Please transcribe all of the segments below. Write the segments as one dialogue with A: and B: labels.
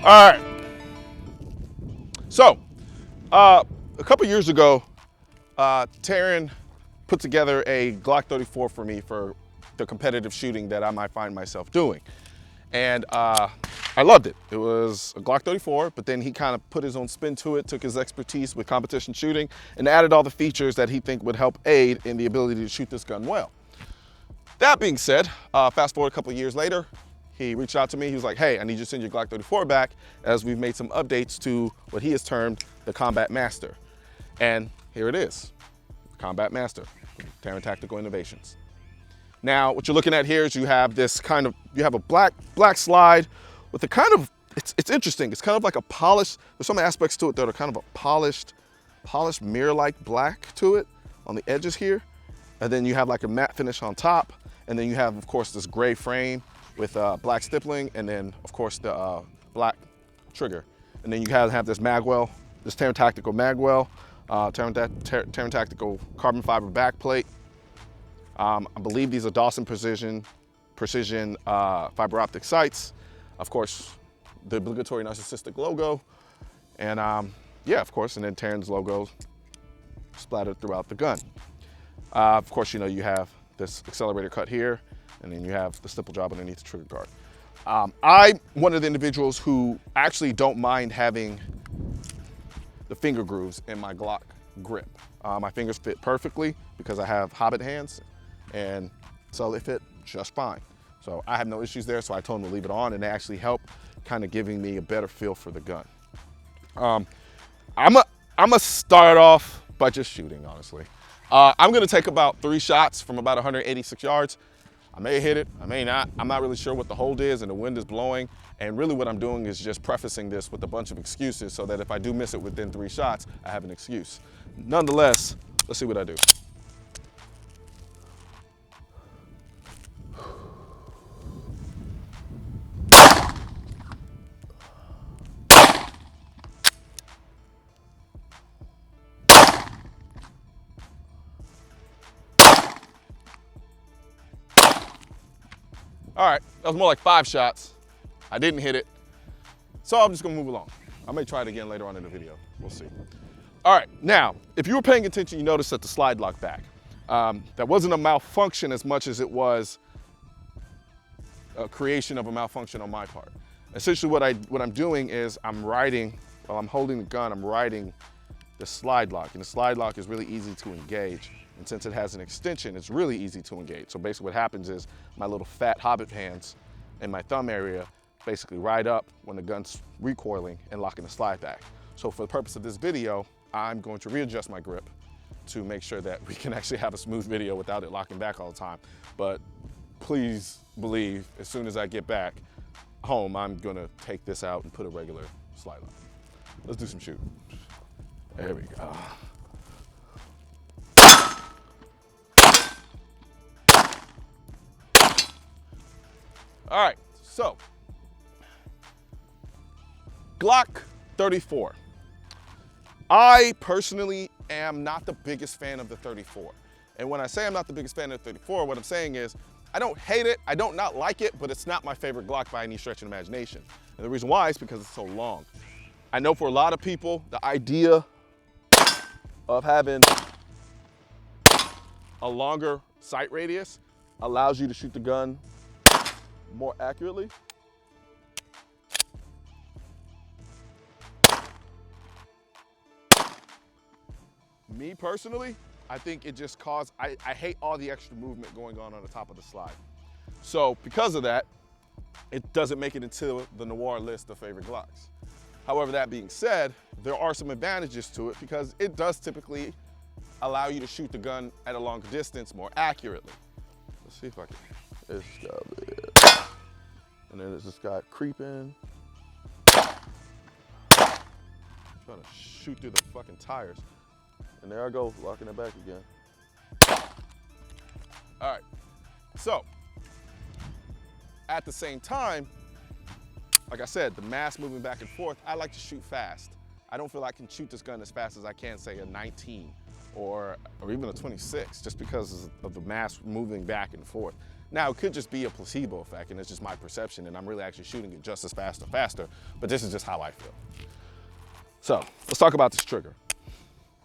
A: All right. So, a couple years ago, Taran put together a Glock 34 for me for the competitive shooting that I might find myself doing. And I loved it. It was a Glock 34, but then he kind of put his own spin to it, took his expertise with competition shooting, and added all the features that he think would help aid in the ability to shoot this gun well. That being said, fast forward a couple of years later, he reached out to me. He was like, hey, I need you to send your Glock 34 back as we've made some updates to what he has termed the Combat Master. And here it is, Combat Master, Taran Tactical Innovations. Now, what you're looking at here is you have this kind of, you have a black slide with a kind of, it's interesting. It's kind of like a polished, there's some aspects to it that are kind of a polished mirror-like black to it on the edges here. And then you have like a matte finish on top. And then you have, of course, this gray frame with black stippling, and then, of course, the black trigger. And then you have this magwell, this Taran Tactical magwell, Taran Tactical carbon fiber backplate. I believe these are Dawson precision fiber optic sights. Of course, the obligatory narcissistic logo. And yeah, of course, and then Taran's logo splattered throughout the gun. Of course, you know, you have this accelerator cut here, and then you have the stipple job underneath the trigger guard. I'm one of the individuals who actually don't mind having the finger grooves in my Glock grip. My fingers fit perfectly because I have hobbit hands, and so they fit just fine. So I have no issues there, so I told them to leave it on, and they actually help kind of giving me a better feel for the gun. I'm gonna start off by just shooting, honestly. I'm gonna take about 3 shots from about 186 yards. I may hit it, I may not. I'm not really sure what the hold is and the wind is blowing. And really what I'm doing is just prefacing this with a bunch of excuses so that if I do miss it within 3 shots, I have an excuse. Nonetheless, let's see what I do. All right, that was more like 5 shots. I didn't hit it. So I'm just gonna move along. I may try it again later on in the video, we'll see. All right, now, if you were paying attention, you noticed that the slide locked back. That wasn't a malfunction as much as it was a creation of a malfunction on my part. Essentially what I'm doing is I'm riding, while I'm holding the gun, I'm riding the slide lock, and the slide lock is really easy to engage. And since it has an extension, it's really easy to engage. So basically what happens is my little fat hobbit hands in my thumb area basically ride up when the gun's recoiling and locking the slide back. So for the purpose of this video, I'm going to readjust my grip to make sure that we can actually have a smooth video without it locking back all the time. But please believe, as soon as I get back home, I'm gonna take this out and put a regular slide lock. Let's do some shooting. There we go. All right, so Glock 34. I personally am not the biggest fan of the 34. And when I say I'm not the biggest fan of the 34, what I'm saying is I don't hate it, I don't not like it, but it's not my favorite Glock by any stretch of the imagination. And the reason why is because it's so long. I know for a lot of people, the idea of having a longer sight radius allows you to shoot the gun more accurately. Me personally, I think it just caused, I hate all the extra movement going on the top of the slide. So because of that, it doesn't make it into the Noir list of favorite Glocks. However, that being said, there are some advantages to it because it does typically allow you to shoot the gun at a longer distance more accurately. Let's see if I can, this guy over there. And then there's this guy creeping. Trying to shoot through the fucking tires. And there I go, locking it back again. All right, so at the same time, like I said, the mass moving back and forth, I like to shoot fast. I don't feel I can shoot this gun as fast as I can, say, a 19 or even a 26, just because of the mass moving back and forth. Now, it could just be a placebo effect, and it's just my perception, and I'm really actually shooting it just as fast or faster, but this is just how I feel. So, let's talk about this trigger.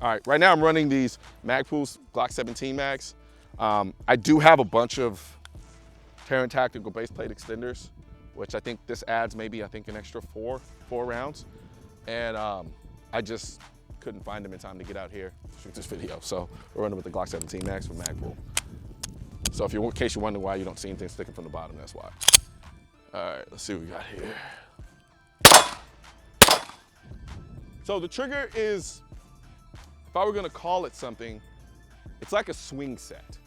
A: All right, right now I'm running these Magpul's Glock 17 mags. I do have a bunch of Taran Tactical base plate extenders, which I think this adds maybe, an extra four rounds. And I just couldn't find them in time to get out here to shoot this video. So we're running with the Glock 17 mags from Magpul. So if in case you're wondering why you don't see anything sticking from the bottom, that's why. All right, let's see what we got here. So the trigger is, if I were gonna call it something, it's like a swing set.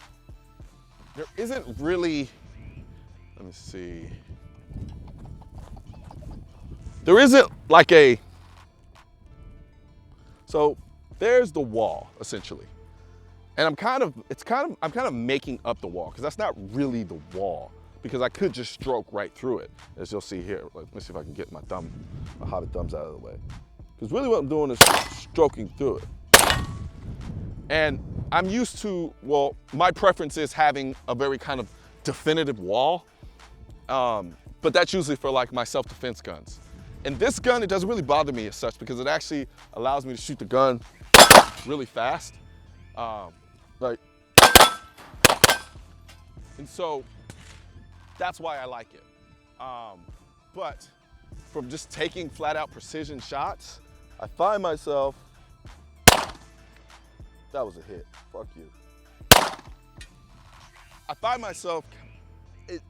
A: There isn't really, let me see. There isn't like a, so there's the wall essentially. And I'm kind of making up the wall because that's not really the wall because I could just stroke right through it. As you'll see here, let me see if I can get my hobbit thumbs out of the way. Because really what I'm doing is stroking through it. And I'm used to, well, my preference is having a very kind of definitive wall, but that's usually for like my self-defense guns. And this gun, it doesn't really bother me as such because it actually allows me to shoot the gun really fast. And so that's why I like it. But from just taking flat out precision shots, I find myself, that was a hit, fuck you. I find myself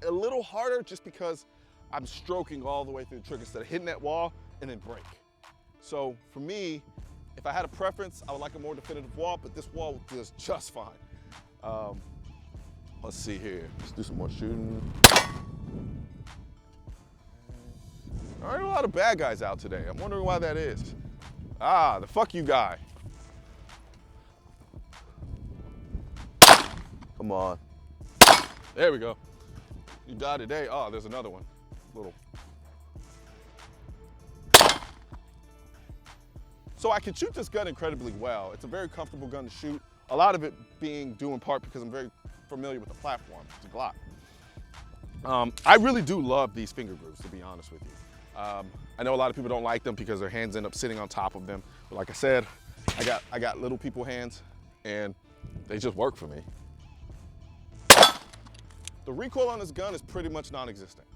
A: a little harder just because I'm stroking all the way through the trigger instead of hitting that wall and then break. So for me, if I had a preference, I would like a more definitive wall, but this wall does just fine. Let's see here, let's do some more shooting. There aren't a lot of bad guys out today. I'm wondering why that is. Ah, the fuck you guy. Come on. There we go. You died today. Oh, there's another one. Little. So I can shoot this gun incredibly well. It's a very comfortable gun to shoot. A lot of it being due in part because I'm very familiar with the platform. It's a Glock. I really do love these finger grooves, to be honest with you. I know a lot of people don't like them because their hands end up sitting on top of them. But like I said, I got little people hands and they just work for me. The recoil on this gun is pretty much non-existent.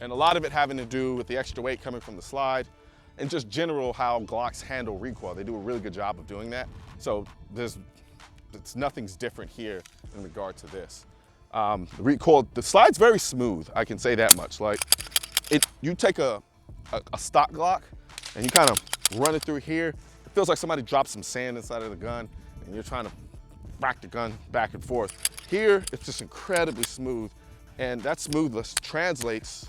A: And a lot of it having to do with the extra weight coming from the slide and just general how Glocks handle recoil. They do a really good job of doing that. So nothing's different here in regard to this. The recoil, the slide's very smooth, I can say that much. Like, you take a stock Glock and you kind of run it through here. It feels like somebody dropped some sand inside of the gun and you're trying to rack the gun back and forth. Here, it's just incredibly smooth, and that smoothness translates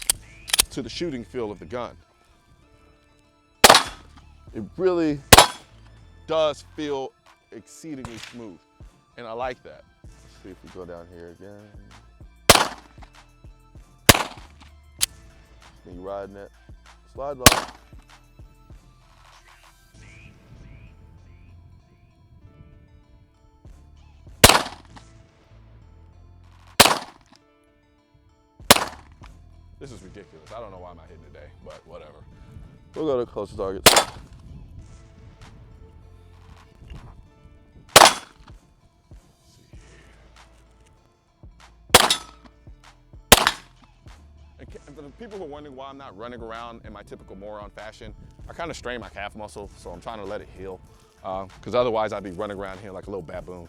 A: to the shooting feel of the gun. It really does feel exceedingly smooth, and I like that. Let's see if we go down here again. Me riding that slide lock. This is ridiculous. I don't know why I'm not hitting today, but whatever. We'll go to closer targets. And for the people who are wondering why I'm not running around in my typical moron fashion, I kind of strain my calf muscle, so I'm trying to let it heal. Because otherwise I'd be running around here like a little baboon.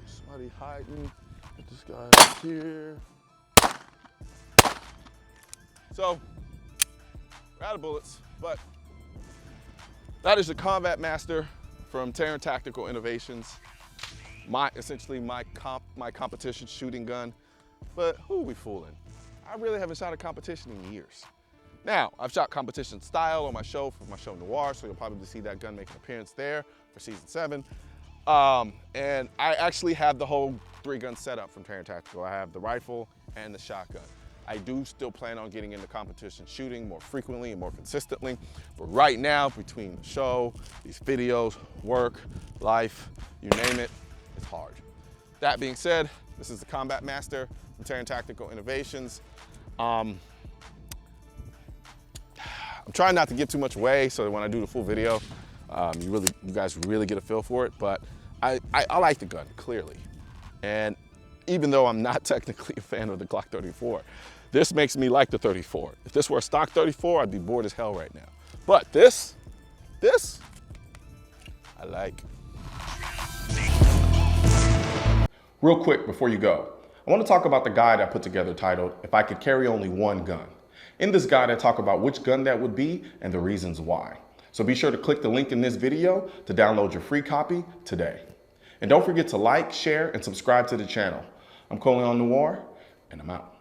A: Somebody hiding. Get this guy up here. So, we're out of bullets, but that is the Combat Master from Taran Tactical Innovations. Essentially my competition shooting gun. But who are we fooling? I really haven't shot a competition in years. Now, I've shot competition style on my show for my show Noir, so you'll probably see that gun make an appearance there for season 7. And I actually have the whole 3-gun setup from Taran Tactical. I have the rifle and the shotgun. I do still plan on getting into competition shooting more frequently and more consistently. But right now, between the show, these videos, work, life, you name it, it's hard. That being said, this is the Combat Master from Taran Tactical Innovations. I'm trying not to give too much away so that when I do the full video, you guys really get a feel for it. But I like the gun, clearly. And even though I'm not technically a fan of the Glock 34, this makes me like the 34. If this were a stock 34, I'd be bored as hell right now. But this, I like. Real quick before you go, I want to talk about the guide I put together titled, If I Could Carry Only One Gun. In this guide, I talk about which gun that would be and the reasons why. So be sure to click the link in this video to download your free copy today. And don't forget to like, share, and subscribe to the channel. I'm Colion Noir, and I'm out.